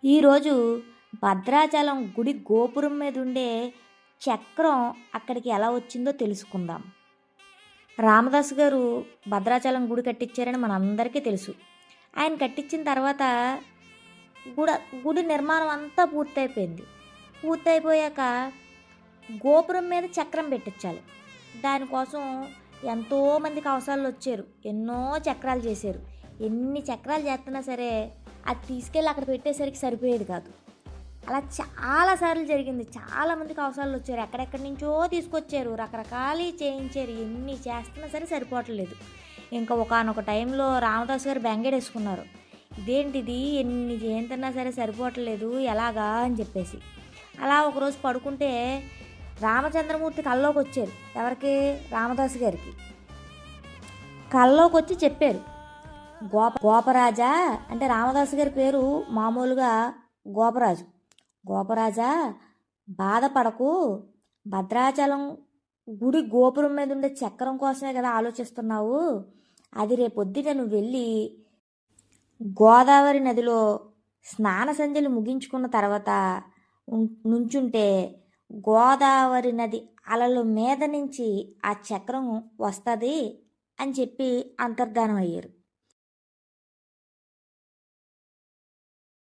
ఈరోజు భద్రాచలం గుడి గోపురం మీద ఉండే చక్రం అక్కడికి ఎలా వచ్చిందో తెలుసుకుందాం. రామదాసు గారు భద్రాచలం గుడి కట్టించారని మనందరికీ తెలుసు. ఆయన కట్టించిన తర్వాత గుడ గుడి నిర్మాణం అంతా పూర్తయిపోయింది. పూర్తయిపోయాక గోపురం మీద చక్రం పెట్టించాలి. దానికోసం ఎంతోమందికి అవసరాలు వచ్చారు. ఎన్నో చక్రాలు చేశారు. ఎన్ని చక్రాలు చేస్తున్నా సరే అది తీసుకెళ్ళి అక్కడ పెట్టేసరికి సరిపోయేది కాదు. అలా చాలాసార్లు జరిగింది. చాలామందికి అవసరాలు వచ్చారు. ఎక్కడెక్కడి నుంచో తీసుకొచ్చారు. రకరకాలు చేయించారు. ఎన్ని చేస్తున్నా సరే సరిపోవట్లేదు. ఇంకా ఒకానొక టైంలో రామదాసు గారు బెంగేడేసుకున్నారు. ఇదేంటిది, ఎన్ని చేయించున్నా సరే సరిపోవట్లేదు, ఎలాగా అని చెప్పేసి. అలా ఒకరోజు పడుకుంటే రామచంద్రమూర్తి కల్లోకి వచ్చారు. ఎవరికి? రామదాసు గారికి కల్లోకి వచ్చి చెప్పారు. గోపరాజా, అంటే రామదాసు గారి పేరు మామూలుగా గోపరాజు. గోపరాజా, బాధపడకు. భద్రాచలం గుడి గోపురం మీద ఉండే చక్రం కోసమే కదా ఆలోచిస్తున్నావు. అది రేపొద్దున నువ్వు వెళ్ళి గోదావరి నదిలో స్నాన సంధ్యలు ముగించుకున్న తర్వాత నుంచుంటే గోదావరి నది అలల మీద నుంచి ఆ చక్రం వస్తుంది అని చెప్పి అంతర్ధానం అయ్యారు.